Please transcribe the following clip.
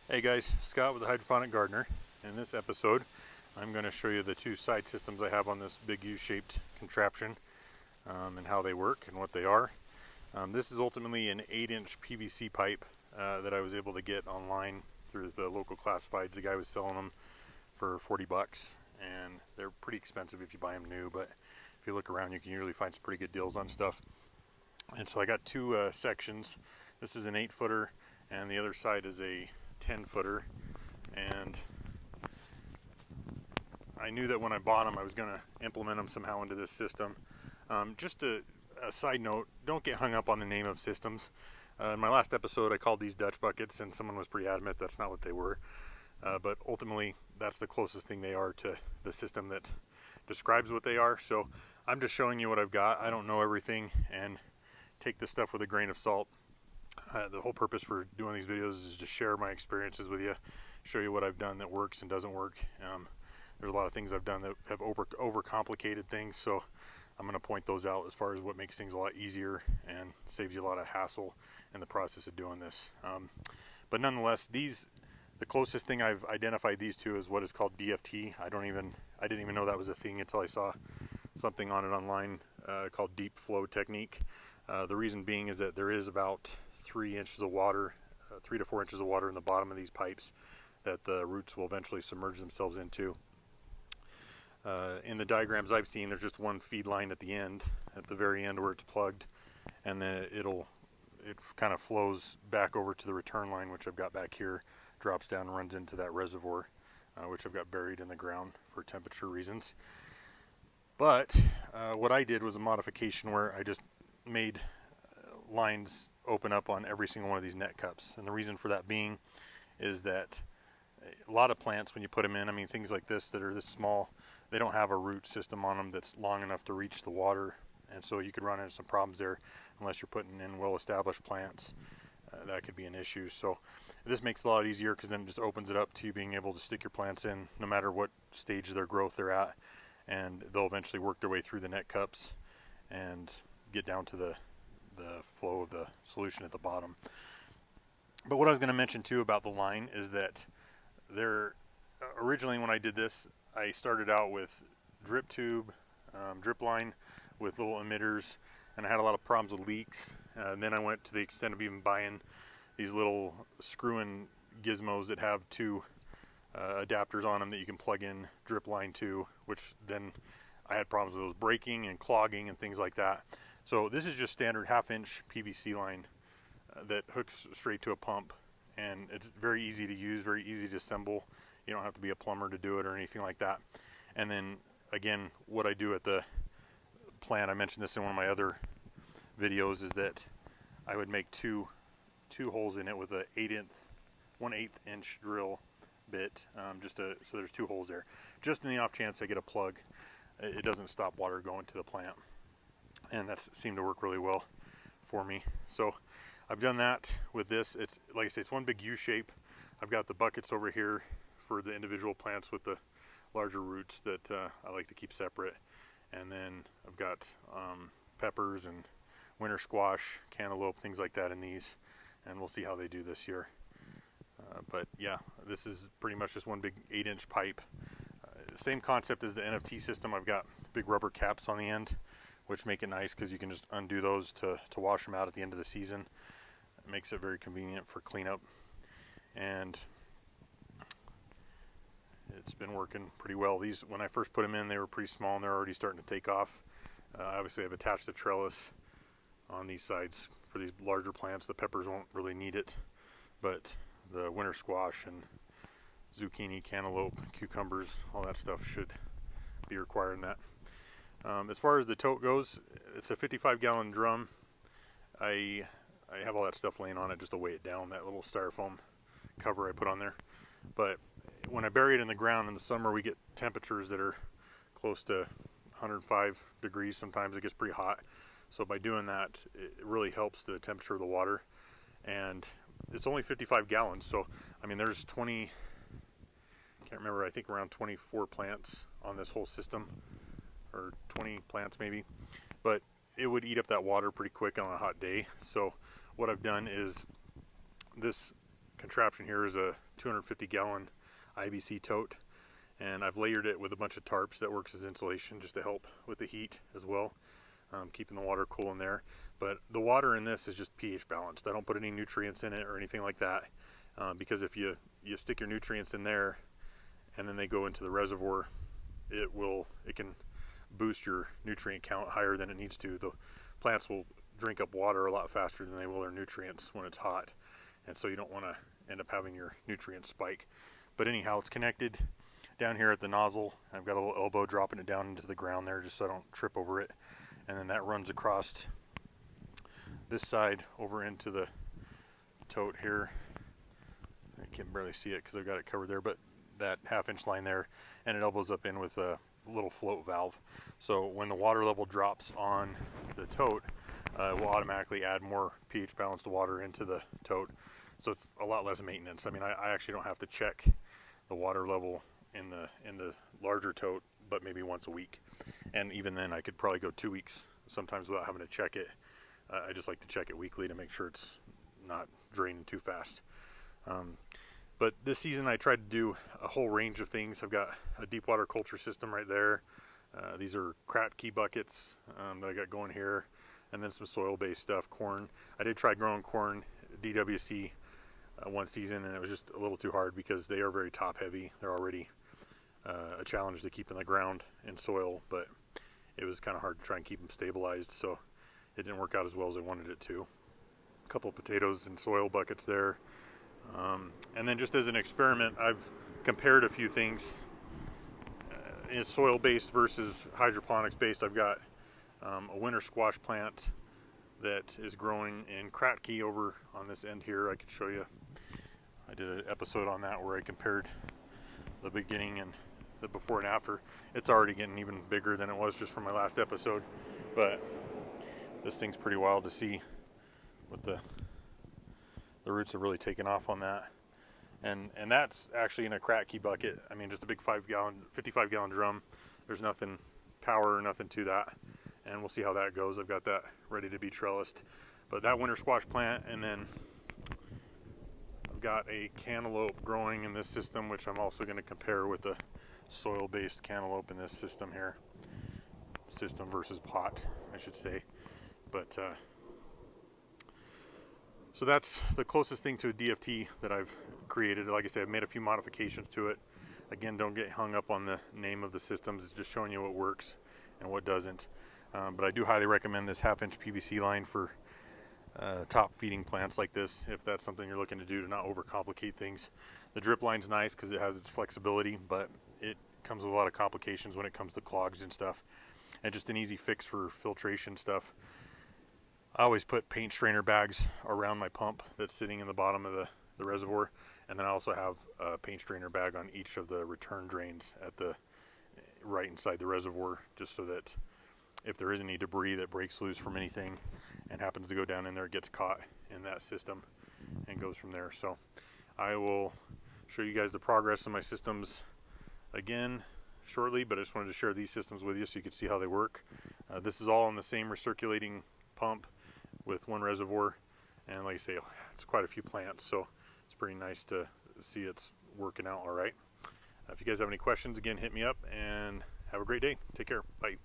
Hey guys, Scott with the Hydroponic Gardener. In this episode, I'm going to show you the two side systems I have on this big U-shaped contraption and how they work and what they are. This is ultimately an 8-inch PVC pipe that I was able to get online through the local classifieds. The guy was selling them for 40 bucks, and they're pretty expensive if you buy them new, but if you look around you can usually find some pretty good deals on stuff. And so I got two sections. This is an 8-footer and the other side is a 10-footer, and I knew that when I bought them I was going to implement them somehow into this system. Just a side note, don't get hung up on the name of systems. In my last episode I called these Dutch buckets and someone was pretty adamant that's not what they were, but ultimately that's the closest thing they are to the system that describes what they are. So I'm just showing you what I've got. I don't know everything, and take this stuff with a grain of salt. The whole purpose for doing these videos is to share my experiences with you, show you what I've done that works and doesn't work. There's a lot of things I've done that have overcomplicated things, so I'm going to point those out as far as what makes things a lot easier and saves you a lot of hassle in the process of doing this. But nonetheless, the closest thing I've identified these two is what is called DFT. I didn't even know that was a thing until I saw something on it online called deep flow technique. The reason being is that there is about 3 inches of water, 3 to 4 inches of water in the bottom of these pipes that the roots will eventually submerge themselves into. In the diagrams I've seen, there's just one feed line at the end, at the very end where it's plugged, and then it kind of flows back over to the return line, which I've got back here, drops down and runs into that reservoir, which I've got buried in the ground for temperature reasons. But what I did was a modification where I just made lines open up on every single one of these net cups, and the reason for that being is that a lot of plants, when you put them in, I mean things like this that are this small, they don't have a root system on them that's long enough to reach the water, and so you could run into some problems there unless you're putting in well-established plants. That could be an issue. So this makes it a lot easier because then it just opens it up to you being able to stick your plants in no matter what stage of their growth they're at, and they'll eventually work their way through the net cups and get down to the flow of the solution at the bottom. But what I was going to mention too about the line is that originally when I did this, I started out with drip tube, drip line with little emitters, and I had a lot of problems with leaks. And then I went to the extent of even buying these little screw-in gizmos that have two adapters on them that you can plug in drip line to, which then I had problems with those breaking and clogging and things like that. So this is just standard 1/2-inch PVC line that hooks straight to a pump, and it's very easy to use, very easy to assemble. You don't have to be a plumber to do it or anything like that. And then again, what I do at the plant, I mentioned this in one of my other videos, is that I would make two holes in it with a 1/8 inch drill bit, so there's 2 holes there, just in the off chance I get a plug. It doesn't stop water going to the plant, and that seemed to work really well for me. So I've done that with this. It's like I say, it's one big U shape. I've got the buckets over here for the individual plants with the larger roots that I like to keep separate, and then I've got peppers and winter squash, cantaloupe, things like that in these, and we'll see how they do this year. But yeah, this is pretty much just one big 8-inch pipe. Same concept as the NFT system. I've got big rubber caps on the end, which make it nice because you can just undo those to wash them out at the end of the season. It makes it very convenient for cleanup, and it's been working pretty well. These, when I first put them in, they were pretty small and they're already starting to take off. Obviously I've attached a trellis on these sides for these larger plants. The peppers won't really need it, but the winter squash and zucchini, cantaloupe, cucumbers, all that stuff should be requiring that. As far as the tote goes, it's a 55-gallon drum. I have all that stuff laying on it just to weigh it down, that little styrofoam cover I put on there. But when I bury it in the ground in the summer, we get temperatures that are close to 105 degrees. Sometimes it gets pretty hot. So by doing that, it really helps the temperature of the water. And it's only 55 gallons. So, I mean, there's 20, I can't remember, I think around 24 plants on this whole system, or 20 plants maybe. But it would eat up that water pretty quick on a hot day. So what I've done is, this contraption here is a 250 gallon IBC tote, and I've layered it with a bunch of tarps that works as insulation just to help with the heat as well, keeping the water cool in there. But the water in this is just pH balanced. I don't put any nutrients in it or anything like that, because if you stick your nutrients in there and then they go into the reservoir, it can boost your nutrient count higher than it needs to. The plants will drink up water a lot faster than they will their nutrients when it's hot, and so you don't want to end up having your nutrients spike. But anyhow, it's connected down here at the nozzle. I've got a little elbow dropping it down into the ground there just so I don't trip over it, and then that runs across this side over into the tote here. I can barely see it because I've got it covered there, but that 1/2 inch line there, and it elbows up in with a little float valve. So when the water level drops on the tote, it will automatically add more pH balanced water into the tote. So it's a lot less maintenance. I mean, I actually don't have to check the water level in the larger tote, but maybe once a week. And even then I could probably go 2 weeks sometimes without having to check it. I just like to check it weekly to make sure it's not draining too fast. But this season I tried to do a whole range of things. I've got a deep water culture system right there. These are Kratky buckets that I got going here, and then some soil-based stuff, corn. I did try growing corn DWC one season, and it was just a little too hard because they are very top heavy. They're already a challenge to keep in the ground in soil, but it was kind of hard to try and keep them stabilized, so it didn't work out as well as I wanted it to. A couple of potatoes in soil buckets there. And then just as an experiment, I've compared a few things. In soil-based versus hydroponics-based, I've got a winter squash plant that is growing in Kratky over on this end here. I could show you. I did an episode on that where I compared the beginning and the before and after. It's already getting even bigger than it was just from my last episode, but this thing's pretty wild to see what the roots have really taken off on that. And that's actually in a Kratky bucket. I mean, just a big 55 gallon drum. There's nothing power or nothing to that, and we'll see how that goes. I've got that ready to be trellised. But that winter squash plant, and then I've got a cantaloupe growing in this system, which I'm also going to compare with the soil-based cantaloupe in this system here. System versus pot, I should say. But so that's the closest thing to a DFT that I've created. Like I said, I've made a few modifications to it. Again, don't get hung up on the name of the systems. It's just showing you what works and what doesn't. But I do highly recommend this 1/2 inch PVC line for top feeding plants like this, if that's something you're looking to do to not overcomplicate things. The drip line's nice because it has its flexibility, but it comes with a lot of complications when it comes to clogs and stuff. And just an easy fix for filtration stuff. I always put paint strainer bags around my pump that's sitting in the bottom of the reservoir, and then I also have a paint strainer bag on each of the return drains at the right inside the reservoir, just so that if there is any debris that breaks loose from anything and happens to go down in there, it gets caught in that system and goes from there. So I will show you guys the progress of my systems again shortly, but I just wanted to share these systems with you so you could see how they work. This is all on the same recirculating pump with one reservoir, and like I say, it's quite a few plants, so it's pretty nice to see it's working out all right. If you guys have any questions, again, hit me up, and have a great day. Take care. Bye.